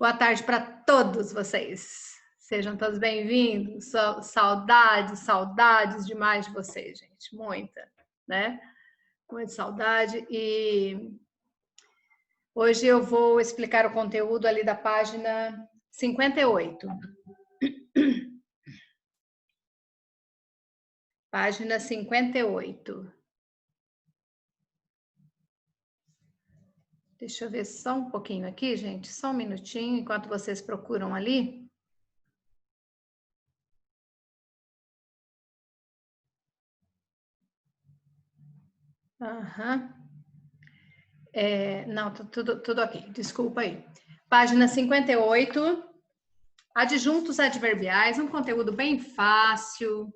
Boa tarde para todos vocês. Sejam todos bem-vindos. Saudades demais de vocês, gente. Muita, né? Muita saudade. E hoje eu vou explicar o conteúdo ali da página 58. Página 58. Deixa eu ver só um pouquinho aqui, gente. Só um minutinho, enquanto vocês procuram ali. Aham. Não, tudo ok. Desculpa aí. Página 58. Adjuntos adverbiais, um conteúdo bem fácil,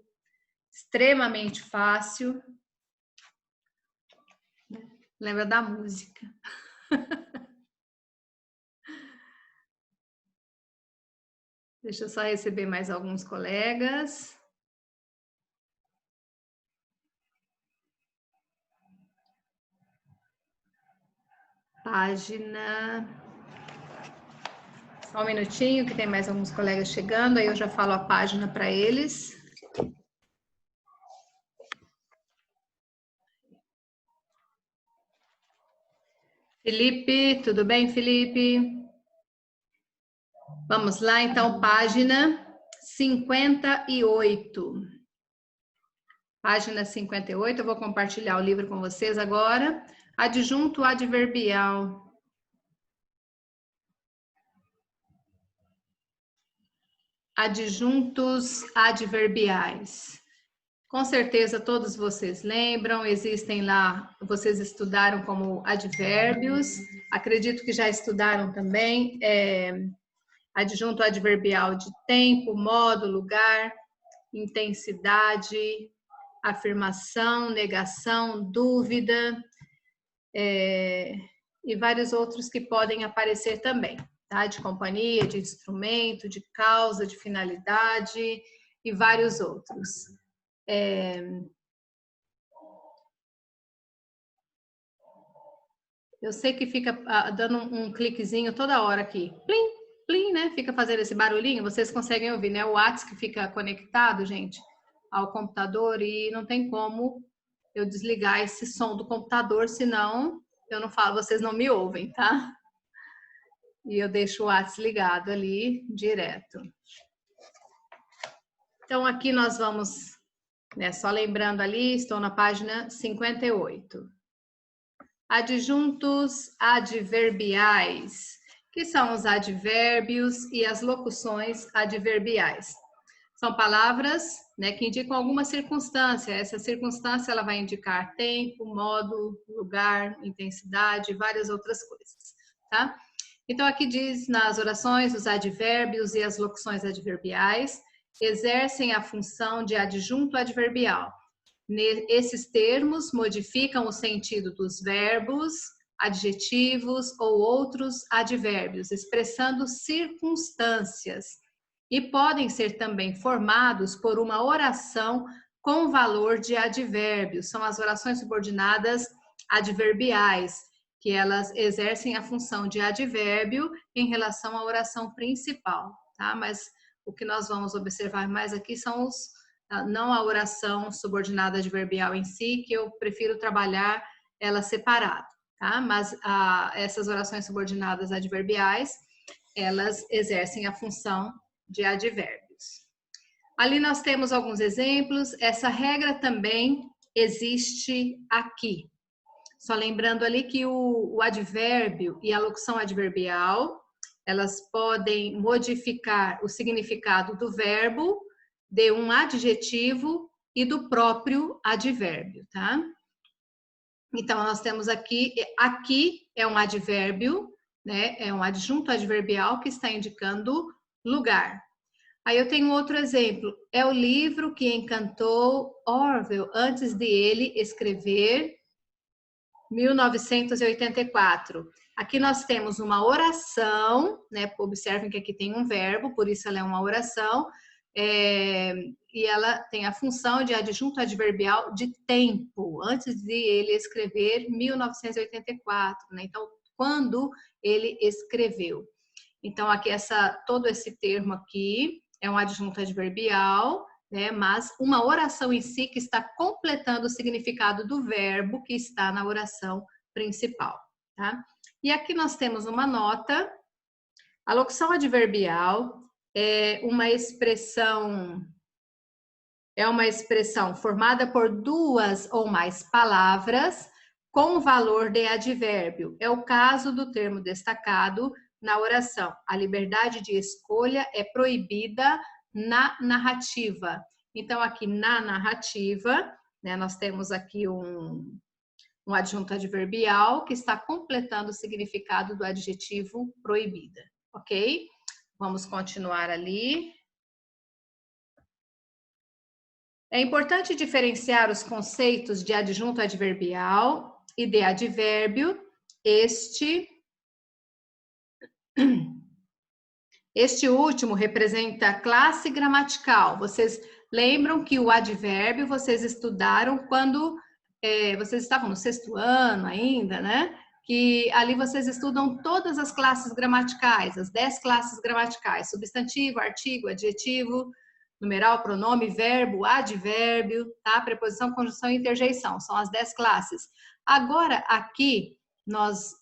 extremamente fácil. Lembra da música. Deixa eu só receber mais alguns colegas. Página... Só um minutinho, que tem mais alguns colegas chegando, aí eu já falo a página para eles. Felipe, tudo bem, Felipe? Vamos lá, então, página 58. Página 58, eu vou compartilhar o livro com vocês agora. Adjunto adverbial. Adjuntos adverbiais. Com certeza todos vocês lembram, existem lá, vocês estudaram como advérbios, acredito que já estudaram também adjunto adverbial de tempo, modo, lugar, intensidade, afirmação, negação, dúvida, e vários outros que podem aparecer também. Tá? De companhia, de instrumento, de causa, de finalidade e vários outros. Eu sei que fica dando um cliquezinho toda hora aqui. Plim, plim, né? Fica fazendo esse barulhinho, vocês conseguem ouvir, né? O WhatsApp que fica conectado, gente, ao computador e não tem como eu desligar esse som do computador, senão eu não falo, vocês não me ouvem, tá? E eu deixo o WhatsApp ligado ali, direto. Então, aqui nós vamos, né, só lembrando ali, estou na página 58. Adjuntos adverbiais, que são os advérbios e as locuções adverbiais. São palavras, né, que indicam alguma circunstância. Essa circunstância ela vai indicar tempo, modo, lugar, intensidade e várias outras coisas, tá? Então, aqui diz nas orações, os advérbios e as locuções adverbiais exercem a função de adjunto adverbial. Esses termos modificam o sentido dos verbos, adjetivos ou outros advérbios, expressando circunstâncias, e podem ser também formados por uma oração com valor de advérbio. São as orações subordinadas adverbiais, que elas exercem a função de advérbio em relação à oração principal, tá? Mas o que nós vamos observar mais aqui são não a oração subordinada adverbial em si, que eu prefiro trabalhar ela separada, tá? Mas essas orações subordinadas adverbiais, elas exercem a função de advérbios. Ali nós temos alguns exemplos, essa regra também existe aqui. Só lembrando ali que o advérbio e a locução adverbial, elas podem modificar o significado do verbo, de um adjetivo e do próprio advérbio, tá? Então, nós temos aqui é um advérbio, né? É um adjunto adverbial que está indicando lugar. Aí eu tenho outro exemplo, é o livro que encantou Orwell antes de ele escrever 1984. Aqui nós temos uma oração, né? Observem que aqui tem um verbo, por isso ela é uma oração, e ela tem a função de adjunto adverbial de tempo, antes de ele escrever 1984, né? Então, quando ele escreveu. Então, aqui todo esse termo aqui é um adjunto adverbial, né? Mas uma oração em si que está completando o significado do verbo que está na oração principal, tá? E aqui nós temos uma nota. A locução adverbial é uma expressão formada por duas ou mais palavras com valor de advérbio. É o caso do termo destacado na oração. A liberdade de escolha é proibida na narrativa. Então, aqui na narrativa, né, nós temos aqui um adjunto adverbial que está completando o significado do adjetivo proibida, ok? Vamos continuar ali. É importante diferenciar os conceitos de adjunto adverbial e de advérbio. Este último representa a classe gramatical. Vocês lembram que o advérbio vocês estudaram quando vocês estavam no 6º ano ainda, né? Que ali vocês estudam todas as classes gramaticais, as 10 classes gramaticais: substantivo, artigo, adjetivo, numeral, pronome, verbo, advérbio, tá? Preposição, conjunção e interjeição. São as 10 classes. Agora, aqui, nós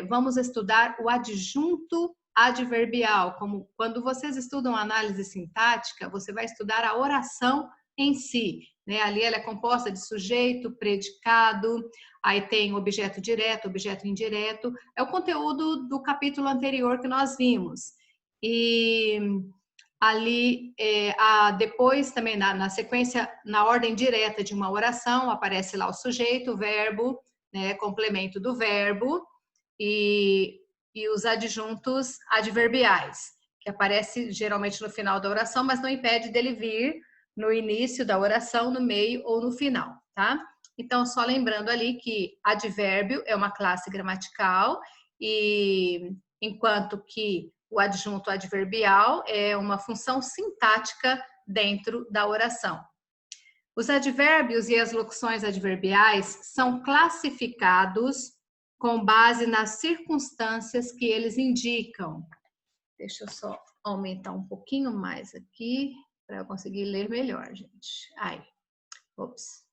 vamos estudar o adjunto adverbial. Como quando vocês estudam análise sintática, você vai estudar a oração em si, né? Ali ela é composta de sujeito, predicado, aí tem objeto direto, objeto indireto. É o conteúdo do capítulo anterior que nós vimos. E ali, depois também na sequência, na ordem direta de uma oração, aparece lá o sujeito, o verbo, né, complemento do verbo e os adjuntos adverbiais, que aparece geralmente no final da oração, mas não impede dele vir no início da oração, no meio ou no final, tá? Então, só lembrando ali que advérbio é uma classe gramatical e enquanto que o adjunto adverbial é uma função sintática dentro da oração. Os advérbios e as locuções adverbiais são classificados com base nas circunstâncias que eles indicam. Deixa eu só aumentar um pouquinho mais aqui para eu conseguir ler melhor, gente. Aí, ops.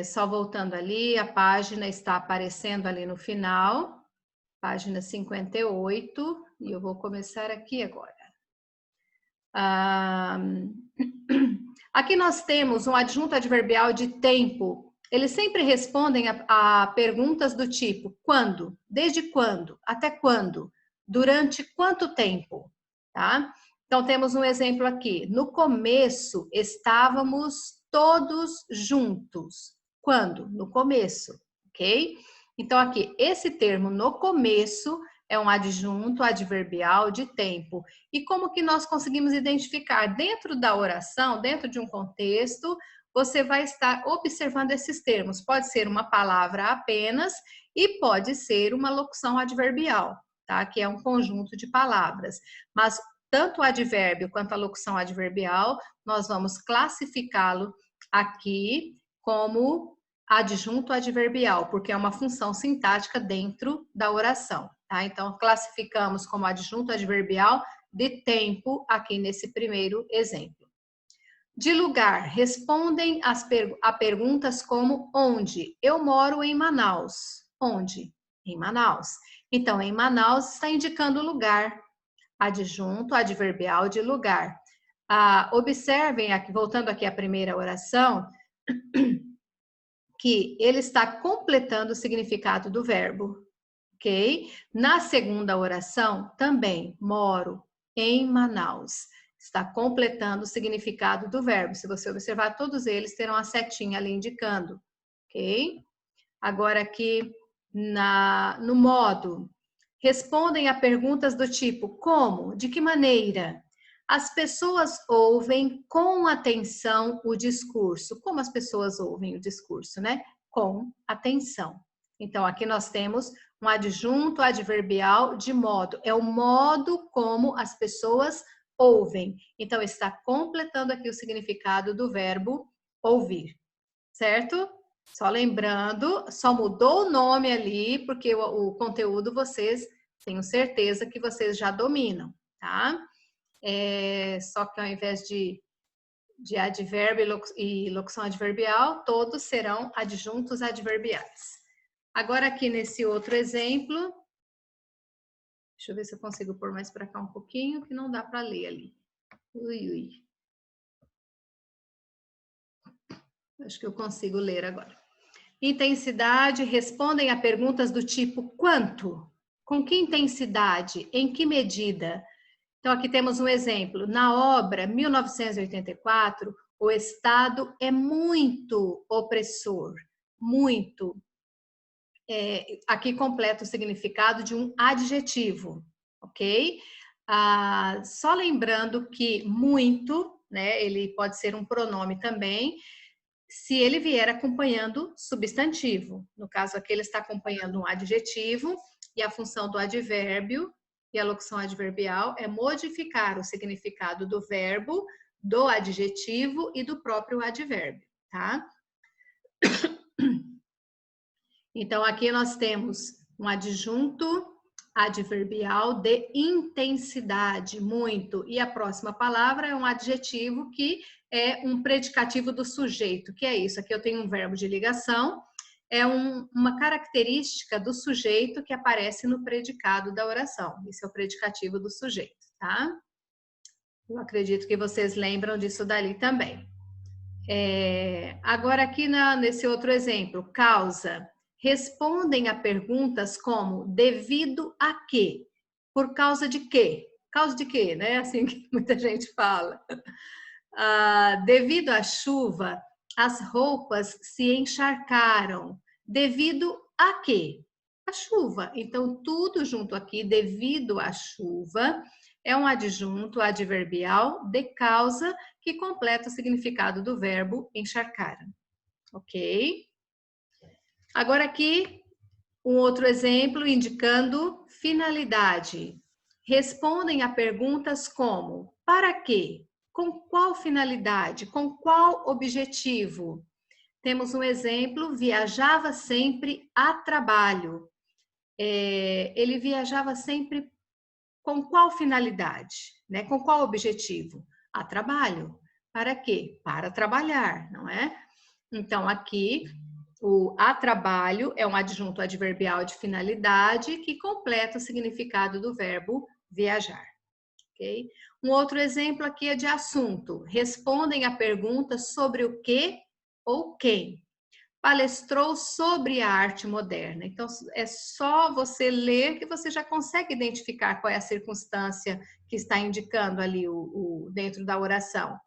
Só voltando ali, a página está aparecendo ali no final, página 58, e eu vou começar aqui agora. Aqui nós temos um adjunto adverbial de tempo. Eles sempre respondem a perguntas do tipo quando, desde quando, até quando, durante quanto tempo, tá? Então temos um exemplo aqui. No começo estávamos todos juntos. Quando? No começo, ok? Então aqui, esse termo no começo é um adjunto adverbial de tempo. E como que nós conseguimos identificar? Dentro da oração, dentro de um contexto, você vai estar observando esses termos. Pode ser uma palavra apenas e pode ser uma locução adverbial, tá? Que é um conjunto de palavras. Mas tanto o advérbio quanto a locução adverbial, nós vamos classificá-lo aqui como adjunto adverbial, porque é uma função sintática dentro da oração, tá? Então, classificamos como adjunto adverbial de tempo aqui nesse primeiro exemplo. De lugar, respondem a perguntas como onde? Eu moro em Manaus. Onde? Em Manaus. Então, em Manaus está indicando lugar. Adjunto adverbial de lugar. Observem, aqui, voltando aqui à primeira oração, que ele está completando o significado do verbo, ok? Na segunda oração, também, moro em Manaus. Está completando o significado do verbo. Se você observar, todos eles terão a setinha ali indicando, ok? Agora aqui, no modo, respondem a perguntas do tipo como, de que maneira? As pessoas ouvem com atenção o discurso. Como as pessoas ouvem o discurso, né? Com atenção. Então, aqui nós temos um adjunto adverbial de modo. É o modo como as pessoas ouvem. Então, está completando aqui o significado do verbo ouvir. Certo? Só lembrando, só mudou o nome ali, porque o conteúdo vocês Tenho certeza que vocês já dominam, tá? Só que ao invés de advérbio e locução adverbial, todos serão adjuntos adverbiais. Agora aqui nesse outro exemplo, deixa eu ver se eu consigo pôr mais para cá um pouquinho, que não dá para ler ali. Ui. Acho que eu consigo ler agora. Intensidade, respondem a perguntas do tipo quanto? Com que intensidade? Em que medida? Então, aqui temos um exemplo. Na obra 1984, o Estado é muito opressor. Muito. Aqui completa o significado de um adjetivo, ok? Só lembrando que muito, né, ele pode ser um pronome também, se ele vier acompanhando substantivo. No caso aqui, ele está acompanhando um adjetivo e a função do advérbio e a locução adverbial é modificar o significado do verbo, do adjetivo e do próprio advérbio, tá? Então, aqui nós temos um adjunto adverbial de intensidade, muito, e a próxima palavra é um adjetivo que é um predicativo do sujeito, que é isso. Aqui eu tenho um verbo de ligação, é uma característica do sujeito que aparece no predicado da oração. Esse é o predicativo do sujeito, tá? Eu acredito que vocês lembram disso dali também. Agora aqui nesse outro exemplo, causa. Respondem a perguntas como devido a quê? Por causa de quê? Causa de quê, né? Assim que muita gente fala. Devido à chuva, as roupas se encharcaram. Devido a quê? A chuva. Então, tudo junto aqui, devido à chuva, é um adjunto adverbial de causa que completa o significado do verbo encharcar. Ok? Agora aqui, um outro exemplo indicando finalidade. Respondem a perguntas como: para quê? Com qual finalidade? Com qual objetivo? Temos um exemplo: viajava sempre a trabalho. Ele viajava sempre com qual finalidade? Né? Com qual objetivo? A trabalho. Para quê? Para trabalhar, não é? Então, aqui, o a trabalho é um adjunto adverbial de finalidade que completa o significado do verbo viajar. Okay? Um outro exemplo aqui é de assunto. Respondem a pergunta sobre o que ou quem. Palestrou sobre a arte moderna. Então, é só você ler que você já consegue identificar qual é a circunstância que está indicando ali dentro da oração.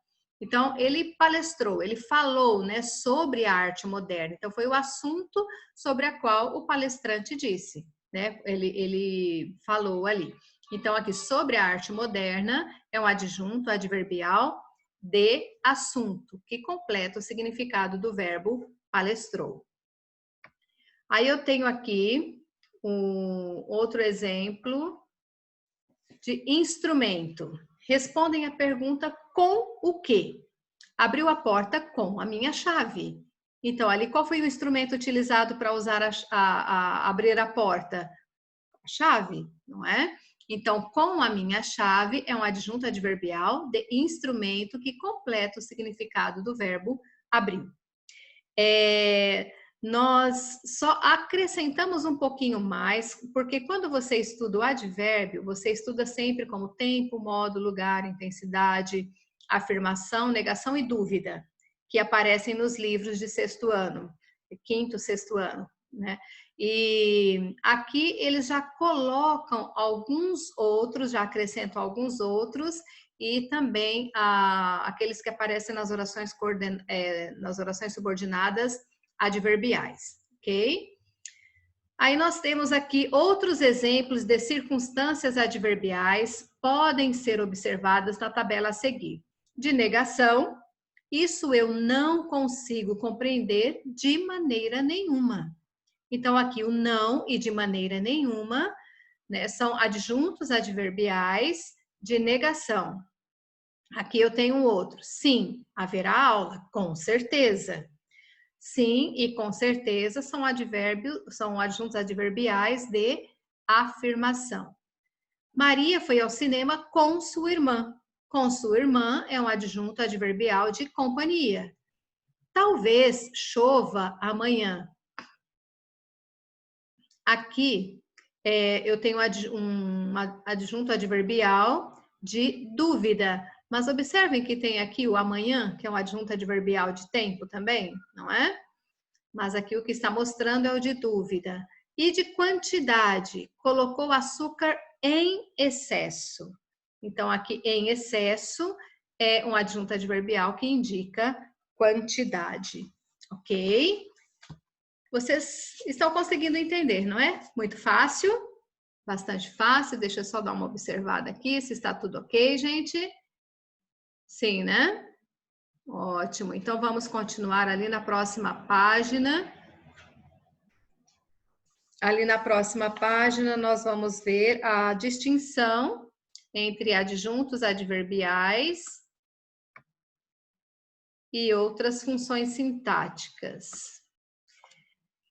Então, ele palestrou, ele falou, né, sobre a arte moderna. Então, foi o assunto sobre a qual o palestrante disse, né? Ele falou ali. Então, aqui, sobre a arte moderna, é um adjunto adverbial de assunto, que completa o significado do verbo palestrou. Aí eu tenho aqui um outro exemplo de instrumento. Respondem a pergunta com o quê? Abriu a porta com a minha chave. Então, ali, qual foi o instrumento utilizado para usar abrir a porta? A chave, não é? Então, com a minha chave é um adjunto adverbial de instrumento que completa o significado do verbo abrir. Nós só acrescentamos um pouquinho mais, porque quando você estuda o advérbio, você estuda sempre como tempo, modo, lugar, intensidade, afirmação, negação e dúvida, que aparecem nos livros de sexto ano, quinto, sexto ano, né? E aqui eles já colocam alguns outros, já acrescentam alguns outros, e também aqueles que aparecem nas orações subordinadas adverbiais, ok? Aí nós temos aqui outros exemplos de circunstâncias adverbiais podem ser observadas na tabela a seguir. De negação, isso eu não consigo compreender de maneira nenhuma. Então, aqui o não e de maneira nenhuma, né, são adjuntos adverbiais de negação. Aqui eu tenho um outro. Sim, haverá aula? Com certeza. Sim e com certeza são adjuntos adverbiais de afirmação. Maria foi ao cinema com sua irmã. Com sua irmã é um adjunto adverbial de companhia. Talvez chova amanhã. Aqui eu tenho um adjunto adverbial de dúvida. Mas observem que tem aqui o amanhã, que é um adjunto adverbial de tempo também, não é? Mas aqui o que está mostrando é o de dúvida. E de quantidade, colocou açúcar em excesso. Então, aqui em excesso é um adjunto adverbial que indica quantidade, ok? Vocês estão conseguindo entender, não é? Muito fácil, bastante fácil. Deixa eu só dar uma observada aqui, se está tudo ok, gente. Sim, né? Ótimo. Então, vamos continuar ali na próxima página. Ali na próxima página, nós vamos ver a distinção entre adjuntos adverbiais e outras funções sintáticas.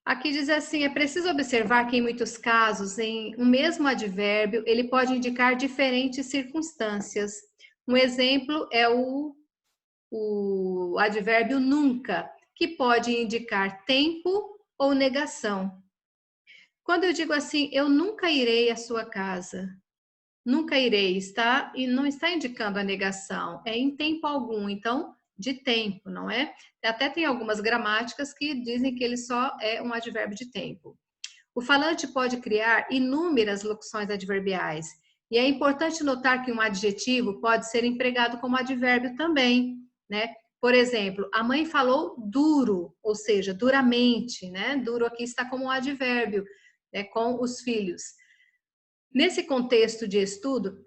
Aqui diz assim, é preciso observar que em muitos casos, em um mesmo advérbio, ele pode indicar diferentes circunstâncias. Um exemplo é o advérbio nunca, que pode indicar tempo ou negação. Quando eu digo assim, eu nunca irei à sua casa, nunca irei, está? E não está indicando a negação, é em tempo algum, então, de tempo, não é? Até tem algumas gramáticas que dizem que ele só é um advérbio de tempo. O falante pode criar inúmeras locuções adverbiais, e é importante notar que um adjetivo pode ser empregado como advérbio também, né? Por exemplo, a mãe falou duro, ou seja, duramente, né? Duro aqui está como um advérbio, com os filhos. Nesse contexto de estudo,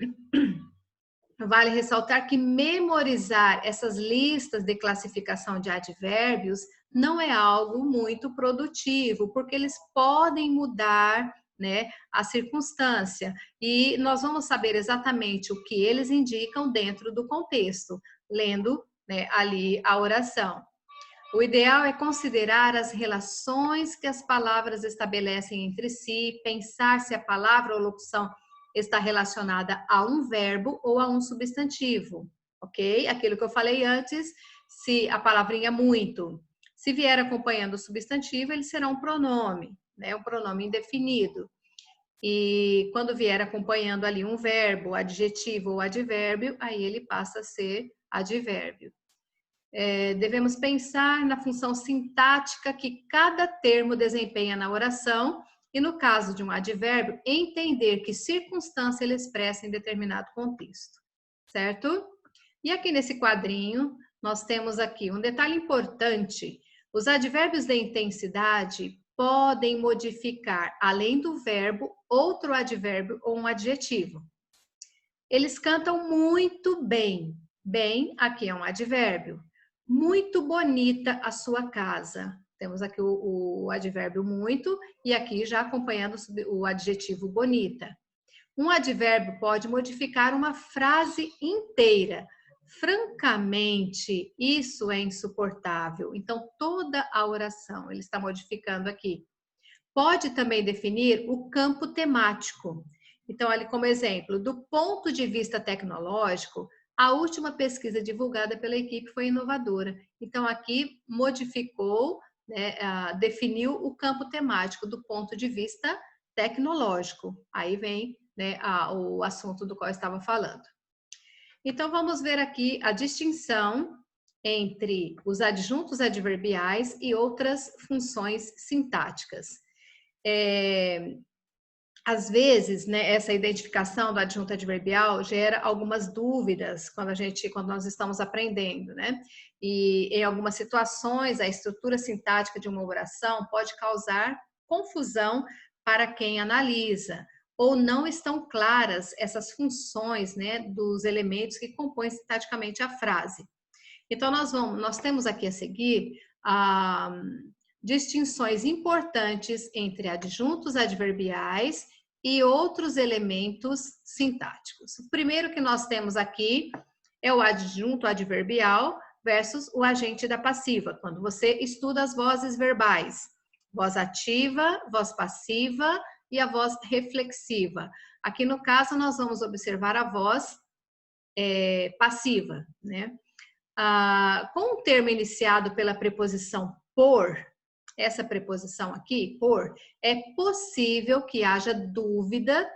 vale ressaltar que memorizar essas listas de classificação de advérbios não é algo muito produtivo, porque eles podem mudar, né, a circunstância, e nós vamos saber exatamente o que eles indicam dentro do contexto, lendo, né, ali a oração. O ideal é considerar as relações que as palavras estabelecem entre si, pensar se a palavra ou locução está relacionada a um verbo ou a um substantivo, ok? Aquilo que eu falei antes, se a palavrinha muito, se vier acompanhando o substantivo, ele será um pronome, né? Um pronome indefinido. E quando vier acompanhando ali um verbo, adjetivo ou advérbio, aí ele passa a ser advérbio. Devemos pensar na função sintática que cada termo desempenha na oração e, no caso de um advérbio, entender que circunstância ele expressa em determinado contexto, certo? E aqui nesse quadrinho, nós temos aqui um detalhe importante. Os advérbios de intensidade podem modificar, além do verbo, outro advérbio ou um adjetivo. Eles cantam muito bem. Bem, aqui é um advérbio. Muito bonita a sua casa. Temos aqui o advérbio muito e aqui já acompanhando o adjetivo bonita. Um advérbio pode modificar uma frase inteira. Francamente, isso é insuportável. Então, toda a oração ele está modificando aqui. Pode também definir o campo temático. Então, ali como exemplo, do ponto de vista tecnológico, a última pesquisa divulgada pela equipe foi inovadora. Então, aqui modificou, né, definiu o campo temático do ponto de vista tecnológico. Aí vem, né, o assunto do qual eu estava falando. Então, vamos ver aqui a distinção entre os adjuntos adverbiais e outras funções sintáticas. Às vezes, né, essa identificação do adjunto adverbial gera algumas dúvidas quando nós estamos aprendendo, né? E em algumas situações, a estrutura sintática de uma oração pode causar confusão para quem analisa, ou não estão claras essas funções, né, dos elementos que compõem sintaticamente a frase. Então, nós temos aqui a seguir distinções importantes entre adjuntos adverbiais e outros elementos sintáticos. O primeiro que nós temos aqui é o adjunto adverbial versus o agente da passiva, quando você estuda as vozes verbais. Voz ativa, voz passiva, e a voz reflexiva. Aqui no caso nós vamos observar a voz passiva, né? Com o termo iniciado pela preposição por, essa preposição aqui, por, é possível que haja dúvida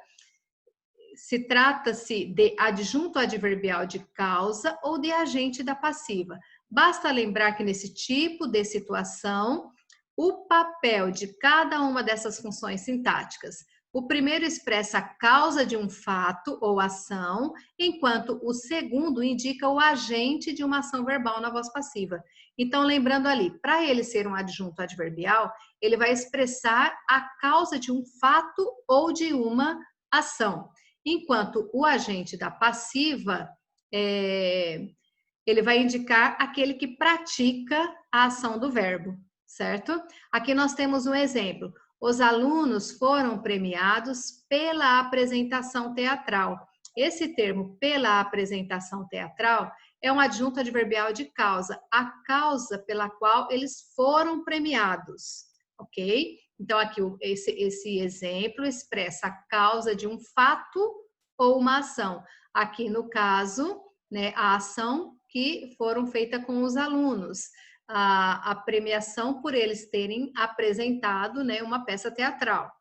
se trata-se de adjunto adverbial de causa ou de agente da passiva. Basta lembrar que nesse tipo de situação, o papel de cada uma dessas funções sintáticas. O primeiro expressa a causa de um fato ou ação, enquanto o segundo indica o agente de uma ação verbal na voz passiva. Então, lembrando ali, para ele ser um adjunto adverbial, ele vai expressar a causa de um fato ou de uma ação. Enquanto o agente da passiva, ele vai indicar aquele que pratica a ação do verbo, certo? Aqui nós temos um exemplo. Os alunos foram premiados pela apresentação teatral. Esse termo, pela apresentação teatral, é um adjunto adverbial de causa, a causa pela qual eles foram premiados, ok? Então, aqui esse exemplo expressa a causa de um fato ou uma ação. Aqui, no caso, né, a ação que foram feita com os alunos, a premiação por eles terem apresentado, né, uma peça teatral.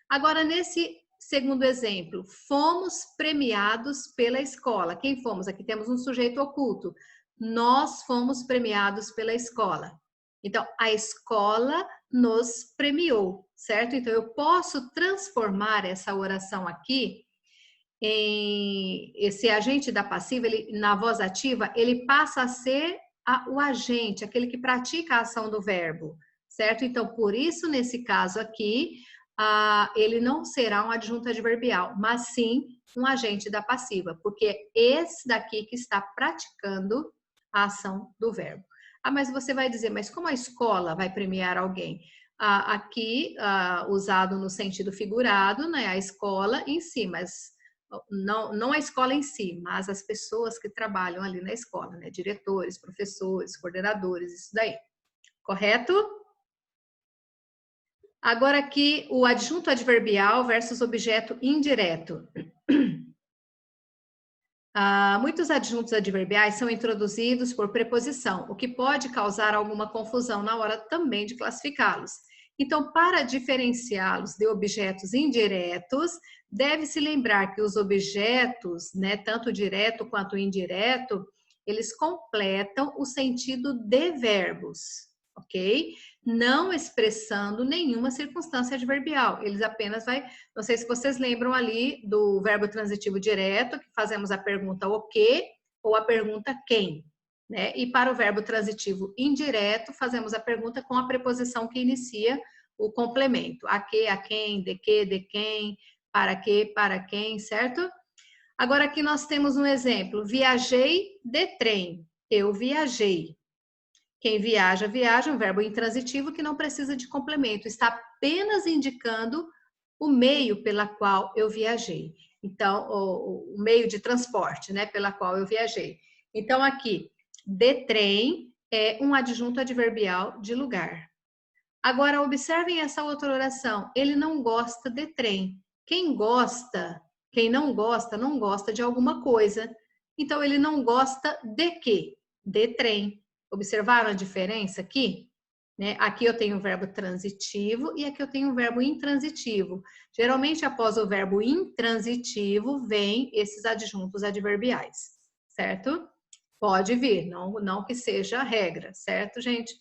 Agora, nesse segundo exemplo, fomos premiados pela escola. Quem fomos? Aqui temos um sujeito oculto. Nós fomos premiados pela escola. Então, a escola nos premiou, certo? Então, eu posso transformar essa oração aqui em esse agente da passiva, ele, na voz ativa, ele passa a ser o agente, aquele que pratica a ação do verbo, certo? Então, por isso, nesse caso aqui, ele não será um adjunto adverbial, mas sim um agente da passiva, porque é esse daqui que está praticando a ação do verbo. Mas você vai dizer, mas como a escola vai premiar alguém? Aqui, usado no sentido figurado, né, a escola em si, mas não a escola em si, mas as pessoas que trabalham ali na escola, né, diretores, professores, coordenadores, isso daí. Correto? Agora aqui, o adjunto adverbial versus objeto indireto. Muitos adjuntos adverbiais são introduzidos por preposição, o que pode causar alguma confusão na hora também de classificá-los. Então, para diferenciá-los de objetos indiretos, deve-se lembrar que os objetos, né, tanto direto quanto indireto, eles completam o sentido de verbos, ok? Não expressando nenhuma circunstância adverbial. Eles apenas não sei se vocês lembram ali do verbo transitivo direto, que fazemos a pergunta o que ou a pergunta quem, né? E para o verbo transitivo indireto, fazemos a pergunta com a preposição que inicia o complemento. A que, a quem, de quem, para quem, certo? Agora aqui nós temos um exemplo. Viajei de trem. Eu viajei. Quem viaja, viaja, um verbo intransitivo que não precisa de complemento, está apenas indicando o meio pela qual eu viajei. Então, o meio de transporte, né, pela qual eu viajei. Então, aqui, de trem é um adjunto adverbial de lugar. Agora, observem essa outra oração. Ele não gosta de trem. Quem não gosta de alguma coisa. Então, ele não gosta de quê? De trem. Observaram a diferença aqui? Né? Aqui eu tenho o verbo transitivo e aqui eu tenho o verbo intransitivo. Geralmente, após o verbo intransitivo, vem esses adjuntos adverbiais, certo? Pode vir, não que seja a regra, certo, gente?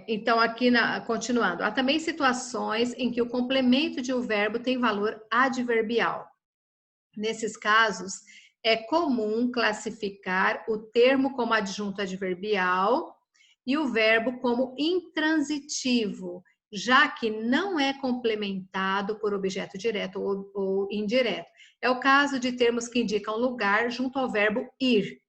Então, aqui, continuando, há também situações em que o complemento de um verbo tem valor adverbial. Nesses casos, é comum classificar o termo como adjunto adverbial e o verbo como intransitivo, já que não é complementado por objeto direto ou indireto. É o caso de termos que indicam lugar junto ao verbo ir.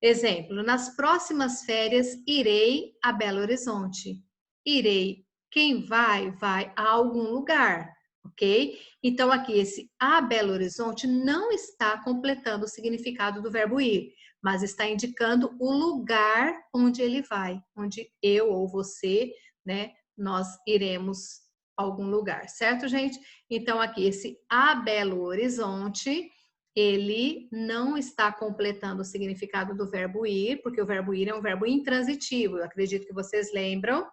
Exemplo, nas próximas férias irei a Belo Horizonte. Irei, quem vai a algum lugar, ok? Então, aqui, esse a Belo Horizonte não está completando o significado do verbo ir, mas está indicando o lugar onde ele vai, onde eu ou você, né, nós iremos a algum lugar, certo, gente? Então, aqui, esse a Belo Horizonte, ele não está completando o significado do verbo ir, porque o verbo ir é um verbo intransitivo. Eu acredito que vocês lembram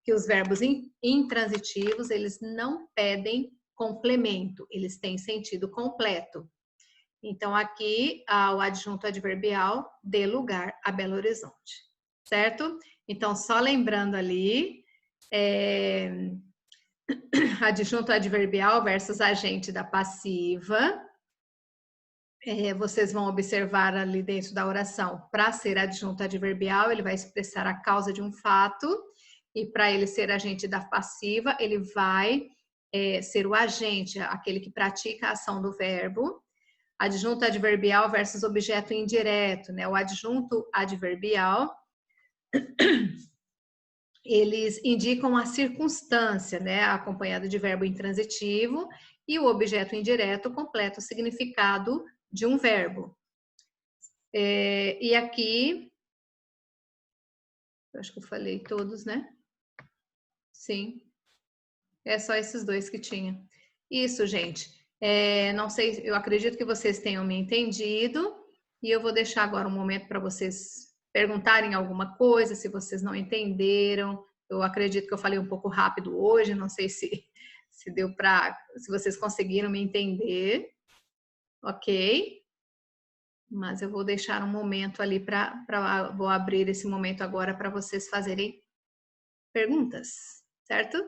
que os verbos intransitivos, eles não pedem complemento, eles têm sentido completo. Então, aqui, o adjunto adverbial dê lugar a Belo Horizonte, certo? Então, só lembrando ali, adjunto adverbial versus agente da passiva. Vocês vão observar ali dentro da oração, para ser adjunto adverbial, ele vai expressar a causa de um fato, e para ele ser agente da passiva, ele vai ser o agente, aquele que pratica a ação do verbo. Adjunto adverbial versus objeto indireto, né? O adjunto adverbial, eles indicam a circunstância, né? Acompanhado de verbo intransitivo, e o objeto indireto completa o significado de um verbo. E aqui, eu acho que eu falei todos, né? Sim. É só esses dois que tinha. Isso, gente. Não sei, eu acredito que vocês tenham me entendido. E eu vou deixar agora um momento para vocês perguntarem alguma coisa, se vocês não entenderam. Eu acredito que eu falei um pouco rápido hoje, não sei se deu para, se vocês conseguiram me entender. Ok? Mas eu vou deixar um momento ali vou abrir esse momento agora para vocês fazerem perguntas, certo?